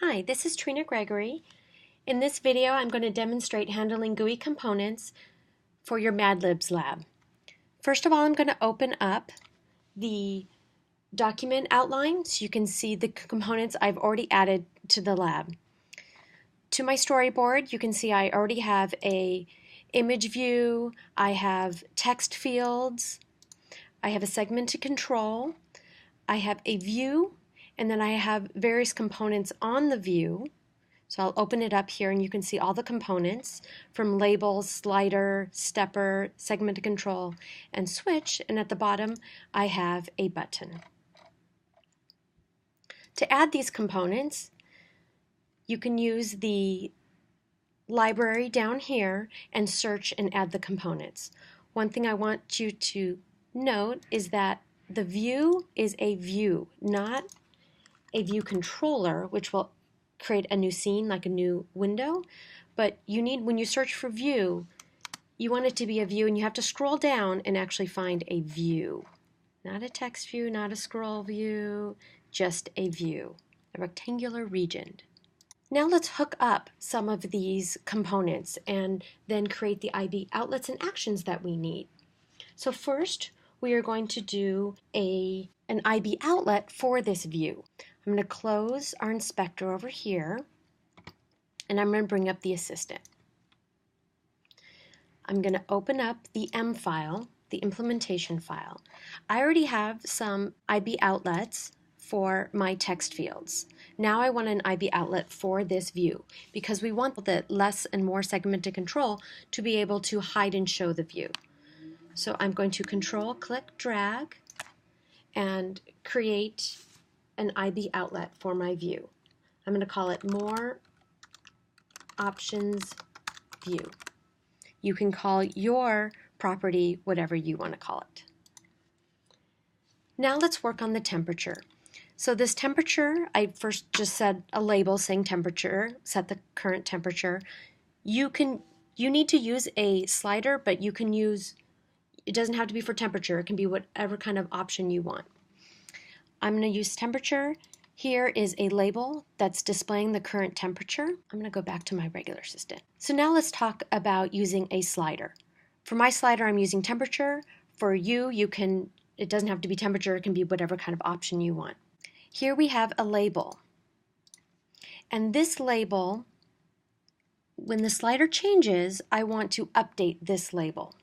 Hi, this is Trina Gregory. In this video, I'm going to demonstrate handling GUI components for your Mad Libs lab. First of all, I'm going to open up the document outline so you can see the components I've already added to the lab. To my storyboard, you can see I already have a image view, I have text fields, I have a segment to control, I have a view, and then I have various components on the view. So I'll open it up here and you can see all the components from labels, slider, stepper, segment to control, and switch. And at the bottom, I have a button. To add these components, you can use the library down here and search and add the components. One thing I want you to note is that the view is a view, not a view controller, which will create a new scene, like a new window. But you need, when you search for view, you want it to be a view, and you have to scroll down and actually find a view. Not a text view, not a scroll view, just a view, a rectangular region. Now let's hook up some of these components and then create the IB outlets and actions that we need. So first, we are going to do an IB outlet for this view. I'm going to close our inspector over here, and I'm going to bring up the assistant. I'm going to open up the M file, the implementation file. I already have some IB outlets for my text fields. Now I want an IB outlet for this view because we want the less and more segmented control to be able to hide and show the view. So I'm going to control, click, drag, and create an IB outlet for my view. I'm going to call it More Options View. You can call your property whatever you want to call it. Now let's work on the temperature. So this temperature, I first just said a label saying temperature, set the current temperature. You need to use a slider, but you can use, it doesn't have to be for temperature, it can be whatever kind of option you want. I'm going to use temperature. Here is a label that's displaying the current temperature. I'm going to go back to my regular assistant. So now let's talk about using a slider. For my slider, I'm using temperature. For you, it doesn't have to be temperature, it can be whatever kind of option you want. Here we have a label. And this label, when the slider changes, I want to update this label.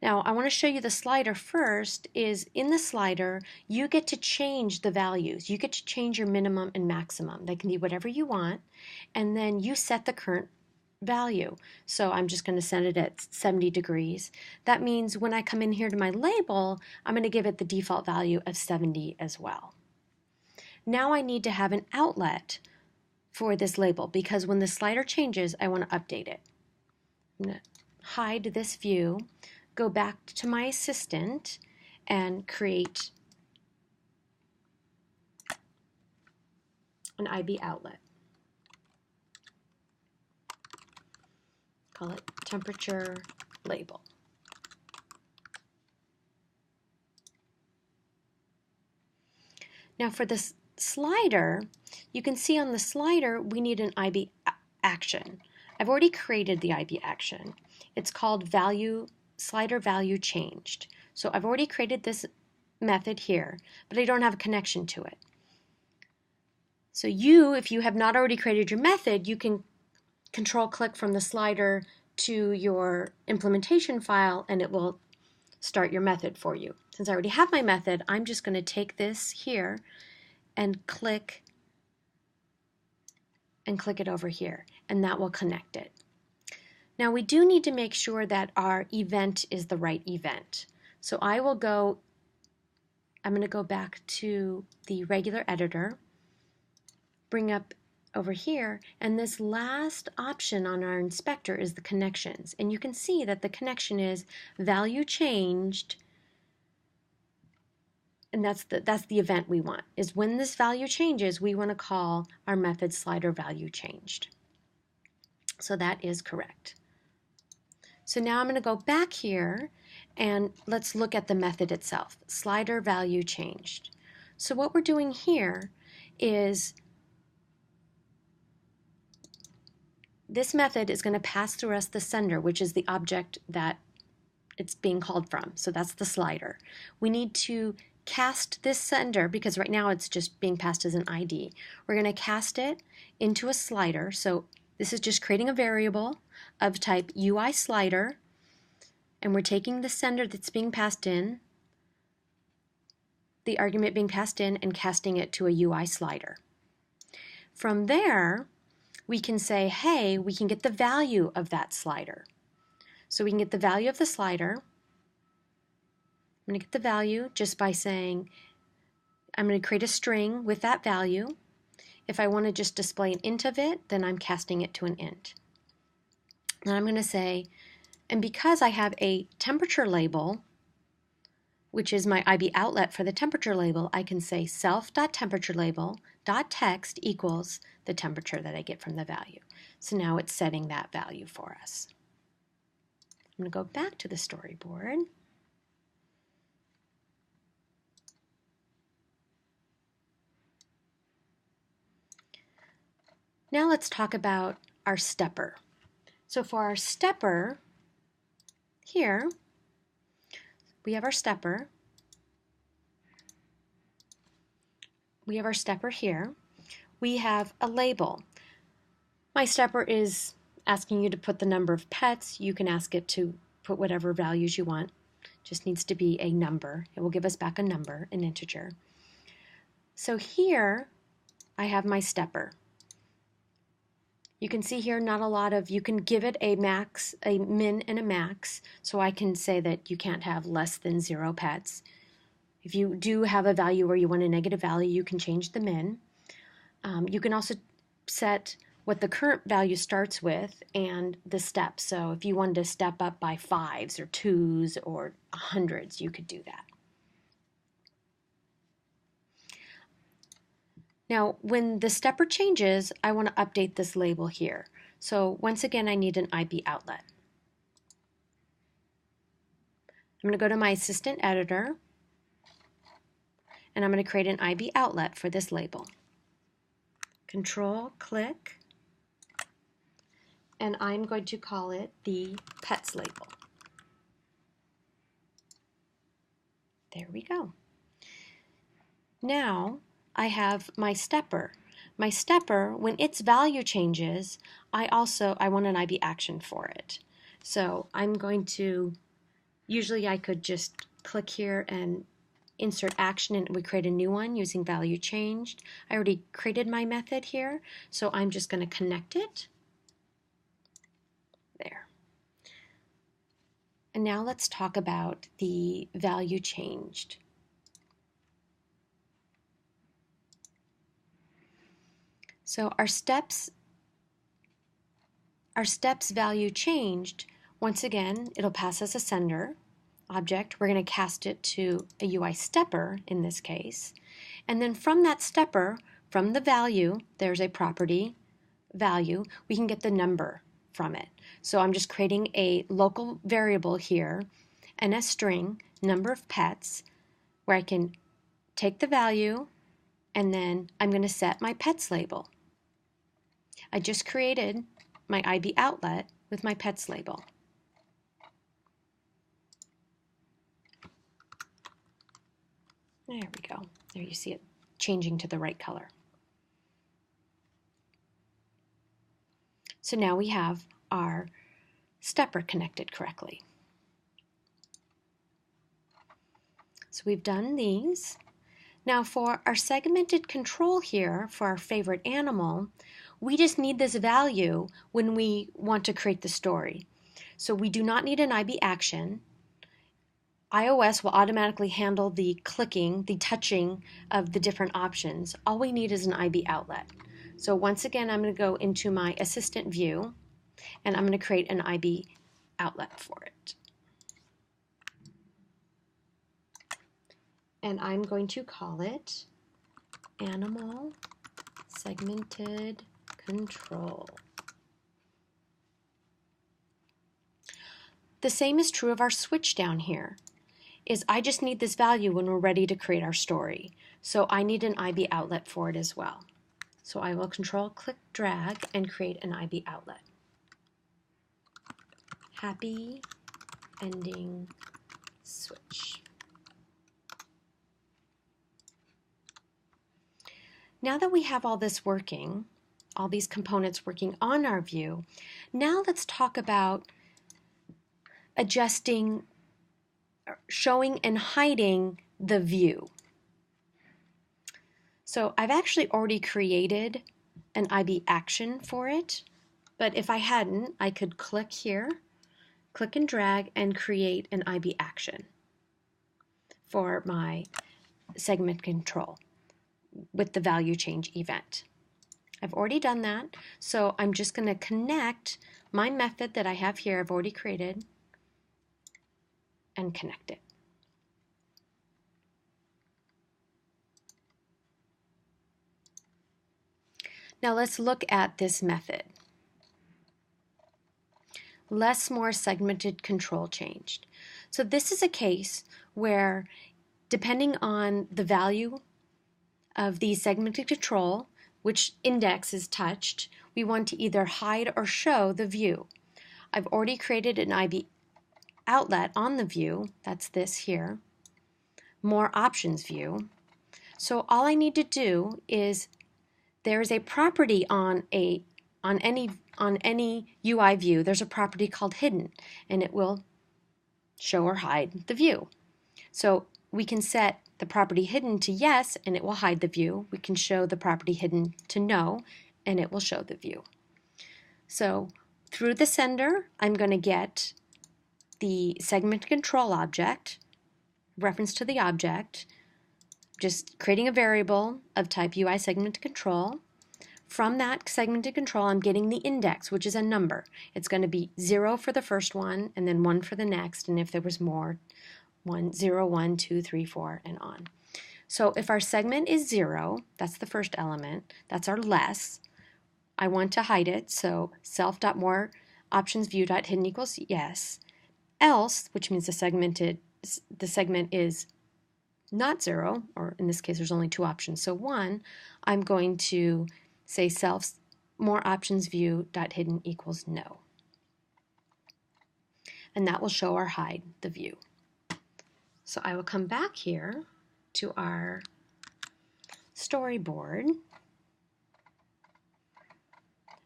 Now, I want to show you the slider first. Is in the slider, you get to change the values. You get to change your minimum and maximum. They can be whatever you want, and then you set the current value. So I'm just going to set it at 70 degrees. That means when I come in here to my label, I'm going to give it the default value of 70 as well. Now I need to have an outlet for this label because when the slider changes, I want to update it. I'm going to hide this view, go back to my assistant, and create an IB outlet. Call it temperature label. Now for this slider, you can see on the slider we need an IB action. I've already created the IB action. It's called slider value changed. So I've already created this method here, but I don't have a connection to it. So if you have not already created your method, you can control click from the slider to your implementation file and it will start your method for you. Since I already have my method, I'm just going to take this here and click it over here, and that will connect it. Now we do need to make sure that our event is the right event. So I'm going to go back to the regular editor, bring up over here, and this last option on our inspector is the connections. And you can see that the connection is value changed, and that's the event we want, is when this value changes, we want to call our method slider value changed. So that is correct. So now I'm going to go back here and let's look at the method itself, slider value changed. So what we're doing here is this method is going to pass through us the sender, which is the object that it's being called from. So that's the slider. We need to cast this sender, because right now it's just being passed as an ID. We're going to cast it into a slider. So this is just creating a variable of type UI slider, and we're taking the sender that's being passed in, the argument being passed in, and casting it to a UI slider. From there, we can say, hey, we can get the value of that slider. So we can get the value of the slider. I'm going to get the value just by saying, I'm going to create a string with that value. If I want to just display an int of it, then I'm casting it to an int. And I'm going to say, and because I have a temperature label, which is my IB outlet for the temperature label, I can say self.temperatureLabel.text equals the temperature that I get from the value. So now it's setting that value for us. I'm going to go back to the storyboard. Now let's talk about our stepper. So for our stepper, here, we have our stepper. We have our stepper here. We have a label. My stepper is asking you to put the number of pets. You can ask it to put whatever values you want. Just needs to be a number. It will give us back a number, an integer. So here I have my stepper. You can see here not a lot of, you can give it a max, a min and a max, so I can say that you can't have less than 0 pets. If you do have a value where you want a negative value, you can change the min. You can also set what the current value starts with and the steps. So if you wanted to step up by 5s or 2s or 100s, you could do that. Now, when the stepper changes, I want to update this label here. So once again, I need an IB outlet. I'm going to go to my assistant editor, and I'm going to create an IB outlet for this label. Control click, and I'm going to call it the pets label. There we go. Now I have my stepper. My stepper, when its value changes, I want an IB action for it. So I'm going to, usually I could just click here and insert action and we create a new one using value changed. I already created my method here, so I'm just going to connect it. There. And now let's talk about the value changed. So our steps value changed. Once again, it'll pass us a sender object. We're going to cast it to a UI stepper in this case. And then from that stepper, from the value, there's a property value, we can get the number from it. So I'm just creating a local variable here and a string, number of pets, where I can take the value and then I'm going to set my pets label. I just created my IB outlet with my pets label. There we go. There you see it changing to the right color. So now we have our stepper connected correctly. So we've done these. Now for our segmented control here, for our favorite animal, we just need this value when we want to create the story. So we do not need an IB action. iOS will automatically handle the clicking, the touching of the different options. All we need is an IB outlet. So once again, I'm going to go into my assistant view and I'm going to create an IB outlet for it. And I'm going to call it Animal Segmented Control. The same is true of our switch down here. I just need this value when we're ready to create our story. So I need an IB outlet for it as well. So I will control click drag and create an IB outlet. happy ending switch. Now that we have all this working, all these components working on our view, now let's talk about adjusting, showing and hiding the view. So I've actually already created an IB action for it, but if I hadn't, I could click here, click and drag, and create an IB action for my segment control with the value change event. I've already done that, so I'm just going to connect my method that I have here, I've already created, and connect it. Now let's look at this method. Less more segmented control changed. So this is a case where depending on the value of the segmented control, which index is touched, we want to either hide or show the view. I've already created an IB outlet on the view, that's this here, more options view. So all I need to do is, there is a property on any UI view, there's a property called hidden, and it will show or hide the view. So we can set the property hidden to yes, and it will hide the view. We can show the property hidden to no, and it will show the view. So through the sender, I'm going to get the segment control object, reference to the object, just creating a variable of type UI segment control. From that segmented control, I'm getting the index, which is a number. It's going to be 0 for the first one, and then 1 for the next, and if there was more, 1, 0, 1, 2, 3, 4, and on. So if our segment is 0, that's the first element, that's our less. I want to hide it, so self.more options view.hidden equals yes. Else, which means the segment is not 0, or in this case there's only 2 options, so 1, I'm going to say self more options view.hidden equals no. And that will show or hide the view. So I will come back here to our storyboard.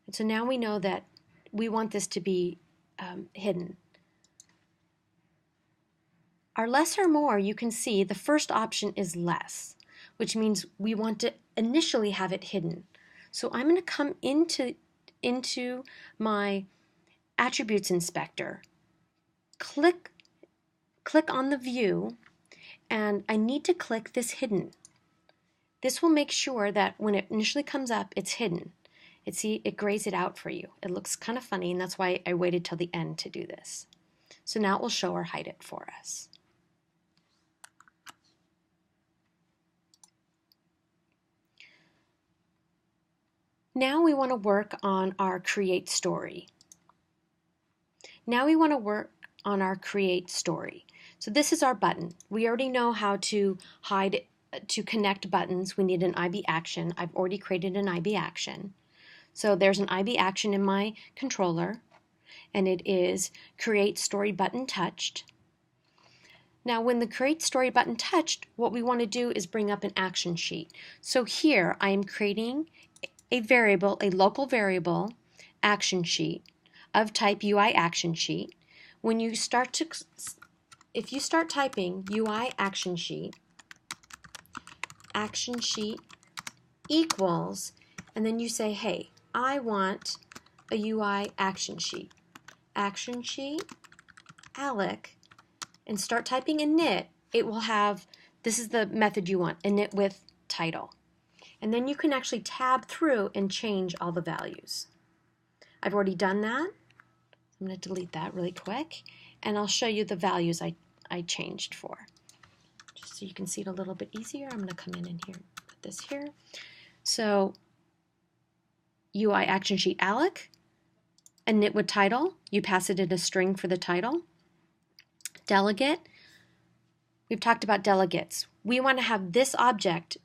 And so now we know that we want this to be hidden. Our less or more, you can see the first option is less, which means we want to initially have it hidden. So I'm going to come into my attributes inspector, click on the view, and I need to click this hidden. This will make sure that when it initially comes up, it's hidden. It grays it out for you. It looks kind of funny, and that's why I waited till the end to do this. So now it will show or hide it for us. Now we want to work on our create story. So this is our button. We already know how to connect buttons. We need an IB action. I've already created an IB action. So there's an IB action in my controller, and it is create story button touched. Now when the create story button touched, what we want to do is bring up an action sheet. So here I am creating a variable, a local variable action sheet of type UI action sheet. When you if you start typing UI action sheet equals, and then you say, hey, I want a UI action sheet alloc, and start typing init, it will have, this is the method you want, init with title. And then you can actually tab through and change all the values. I've already done that. I'm going to delete that really quick, and I'll show you the values I changed for. Just so you can see it a little bit easier, I'm going to come in here, put this here. So UI action sheet alloc, init with title, you pass it in a string for the title. Delegate, we've talked about delegates. We want to have this object,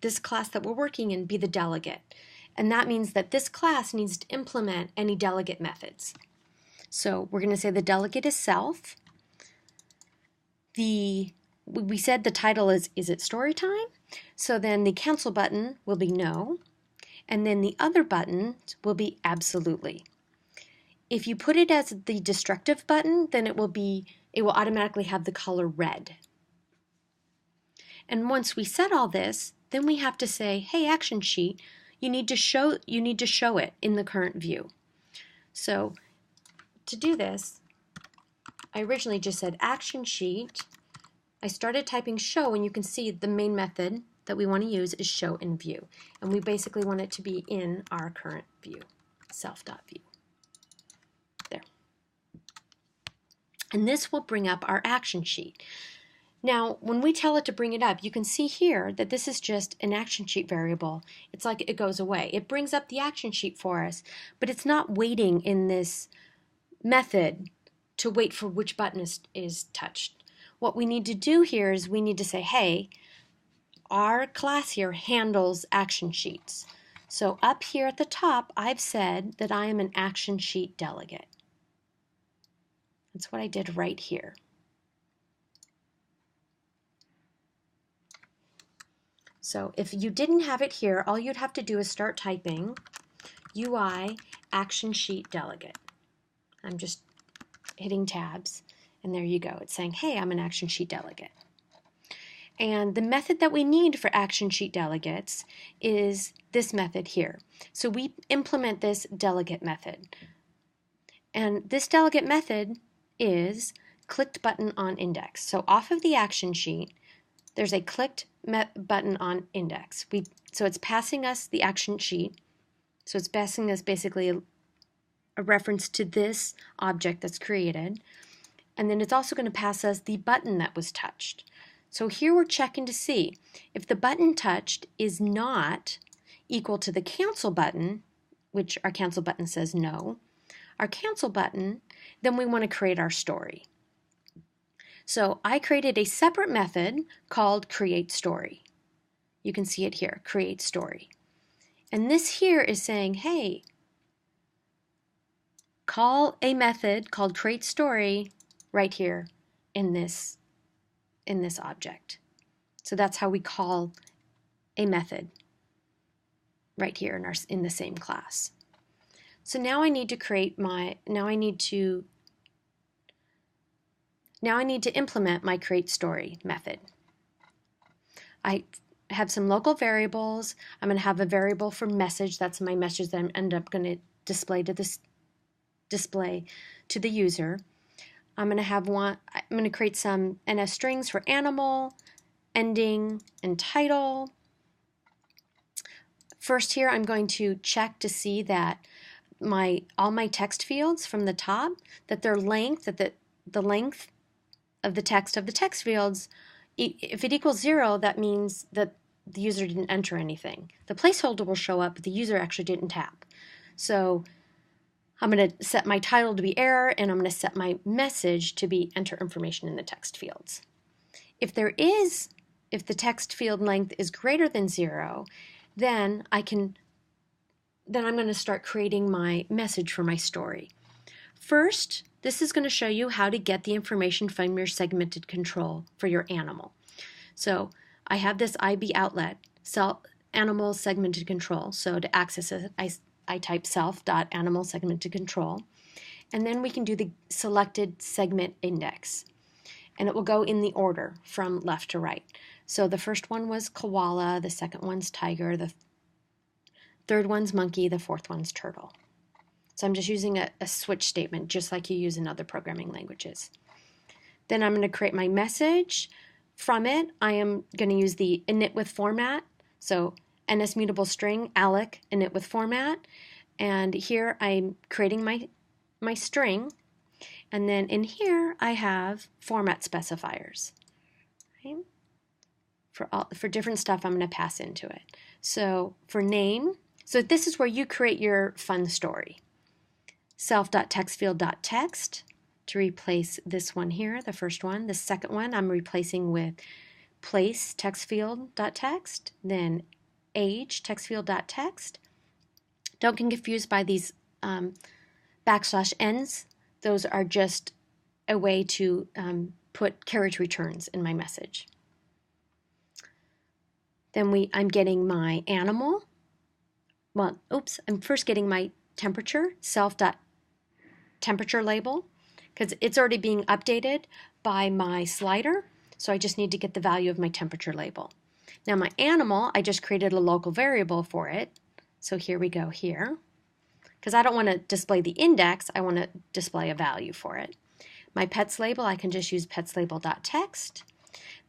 this class that we're working in, be the delegate. And that means that this class needs to implement any delegate methods. So we're going to say the delegate is self. We said the title is it story time? So then the cancel button will be no, and then the other button will be absolutely. If you put it as the destructive button, then it will automatically have the color red. And once we set all this, then we have to say, hey, action sheet, you need to show it in the current view. So to do this, I originally just said action sheet. I started typing show, and you can see the main method that we want to use is show in view. And we basically want it to be in our current view, self.view. There. And this will bring up our action sheet. Now, when we tell it to bring it up, you can see here that this is just an action sheet variable. It's like it goes away. It brings up the action sheet for us, but it's not waiting in this method to wait for which button is touched. What we need to do here is we need to say, hey, our class here handles action sheets. So up here at the top, I've said that I am an action sheet delegate. That's what I did right here. So if you didn't have it here, all you'd have to do is start typing UI action sheet delegate. I'm just hitting tabs, and there you go. It's saying, hey, I'm an action sheet delegate. And the method that we need for action sheet delegates is this method here. So we implement this delegate method. And this delegate method is clicked button on index. So off of the action sheet, there's a clicked button on index. So it's passing us the action sheet. So it's passing us basically a reference to this object that's created. And then it's also going to pass us the button that was touched. So here we're checking to see if the button touched is not equal to the cancel button, which our cancel button says no, our cancel button, then we want to create our story. So I created a separate method called create story. You can see it here, create story. And this here is saying, hey, call a method called create story right here in this object. So that's how we call a method right here in the same class. So now I need to create now I need to implement my create story method. I have some local variables. I'm going to have a variable for message. That's my message that I'm end up going to display to the user. I'm going to create some NS strings for animal, ending, and title. First here, I'm going to check to see that all my text fields from the top, that their length, that the length of the text fields, if it equals 0, that means that the user didn't enter anything. The placeholder will show up, but the user actually didn't tap. So I'm going to set my title to be error, and I'm going to set my message to be enter information in the text fields. If the text field length is greater than 0, then I'm going to start creating my message for my story. First, this is going to show you how to get the information from your segmented control for your animal. So I have this IB outlet, animal segmented control. So to access it, I type self.animal segmented control. And then we can do the selected segment index. And it will go in the order from left to right. So the first one was koala, the second one's tiger, the third one's monkey, the fourth one's turtle. So I'm just using a switch statement, just like you use in other programming languages. Then I'm going to create my message. From it, I am going to use the init with format. So NS mutable string, alloc, init with format. And here I'm creating my string. And then in here, I have format specifiers. Right? For different stuff, I'm going to pass into it. So for name, so this is where you create your fun story. Self.textfield.text to replace this one here, the first one. The second one I'm replacing with place textfield.text, then age textfield.text. Don't get confused by these \n's Those are just a way to put carriage returns in my message. Then I'm getting my animal. Well, oops, I'm first getting my temperature, self.temperature label, because it's already being updated by my slider. So I just need to get the value of my temperature label. Now my animal, I just created a local variable for it. So here we go here. Because I don't want to display the index, I want to display a value for it. My pets label, I can just use petslabel.text.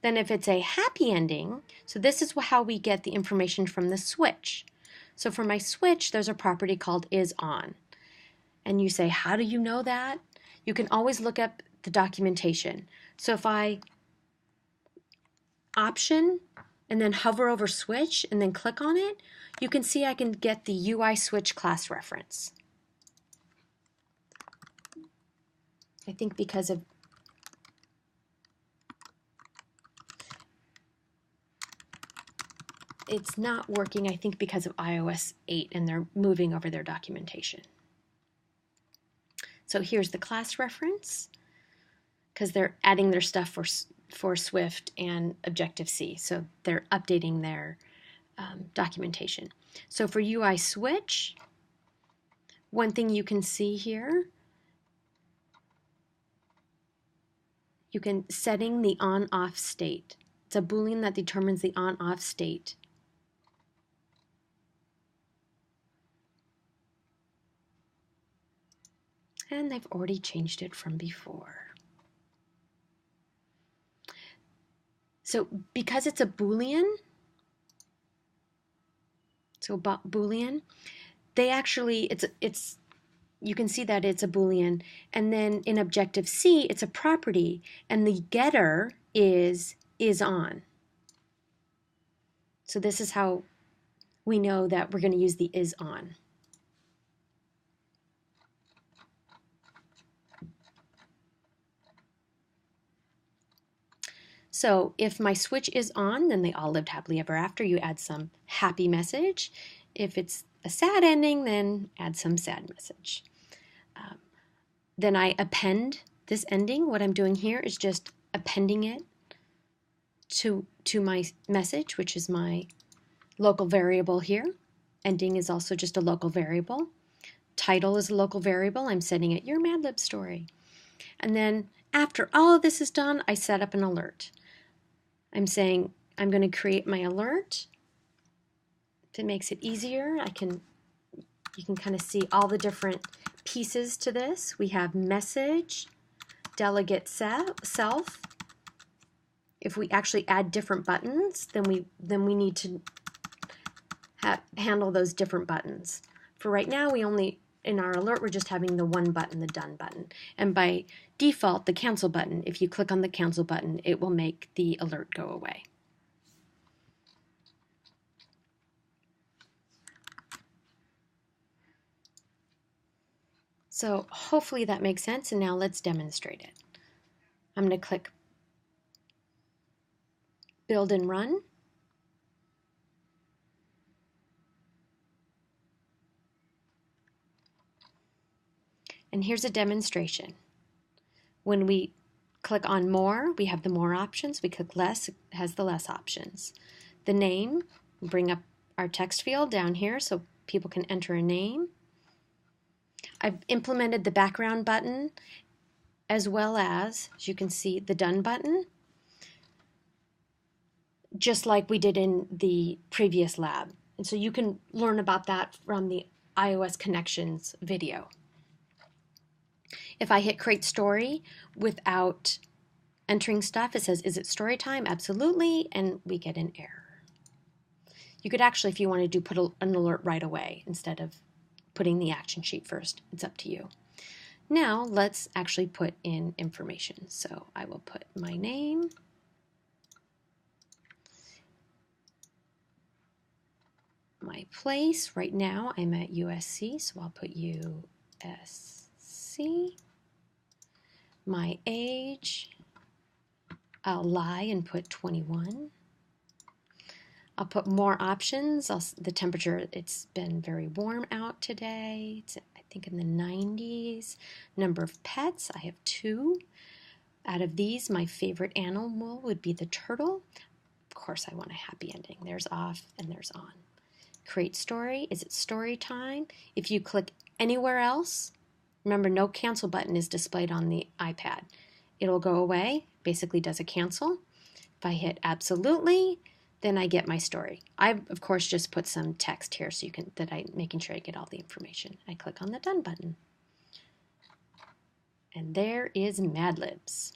Then if it's a happy ending, so this is how we get the information from the switch. So for my switch, there's a property called isOn. And you say, how do you know that? You can always look up the documentation. So if I option and then hover over switch and then click on it, you can see I can get the UI switch class reference. I think because of it's not working, I think because of iOS 8 and they're moving over their documentation. So here's the class reference because they're adding their stuff for Swift and Objective-C. So they're updating their documentation. So for UI switch, one thing you can see here, you can setting the on-off state. It's a Boolean that determines the on-off state. And they've already changed it from before. So because it's a Boolean, Boolean, they actually, you can see that it's a Boolean. And then in Objective-C, it's a property, and the getter is on. So this is how we know that we're going to use the isOn. So if my switch is on, then they all lived happily ever after. You add some happy message. If it's a sad ending, then add some sad message. Then I append this ending. What I'm doing here is just appending it to my message, which is my local variable here. Ending is also just a local variable. Title is a local variable. I'm setting it your Mad Lib story. And then after all of this is done, I set up an alert. I'm saying I'm going to create my alert. If it makes it easier, you can kind of see all the different pieces to this. We have message, delegate self. If we actually add different buttons, then we need to handle those different buttons. For right now, in our alert, we're just having the one button, the done button. And by default, the cancel button, if you click on the cancel button, it will make the alert go away. So hopefully that makes sense, and now let's demonstrate it. I'm going to click Build and Run. And here's a demonstration. When we click on More, we have the More options. We click Less, it has the Less options. The name, bring up our text field down here so people can enter a name. I've implemented the background button as well as you can see, the Done button, just like we did in the previous lab. And so you can learn about that from the iOS Connections video. If I hit Create Story without entering stuff, it says, is it story time? Absolutely, and we get an error. You could actually, if you want to put an alert right away instead of putting the action sheet first. It's up to you. Now let's actually put in information. So I will put my name, my place. Right now I'm at USC, so I'll put USC. My age, I'll lie and put 21. I'll put more options. The temperature, it's been very warm out today. It's, I think, in the 90s. Number of pets, I have 2. Out of these, my favorite animal would be the turtle. Of course, I want a happy ending. There's off and there's on. Create story. Is it story time? If you click anywhere else, remember, no cancel button is displayed on the iPad. It'll go away, basically does a cancel. If I hit absolutely, then I get my story. I, of course, just put some text here so you can, making sure I get all the information. I click on the done button. And there is Mad Libs.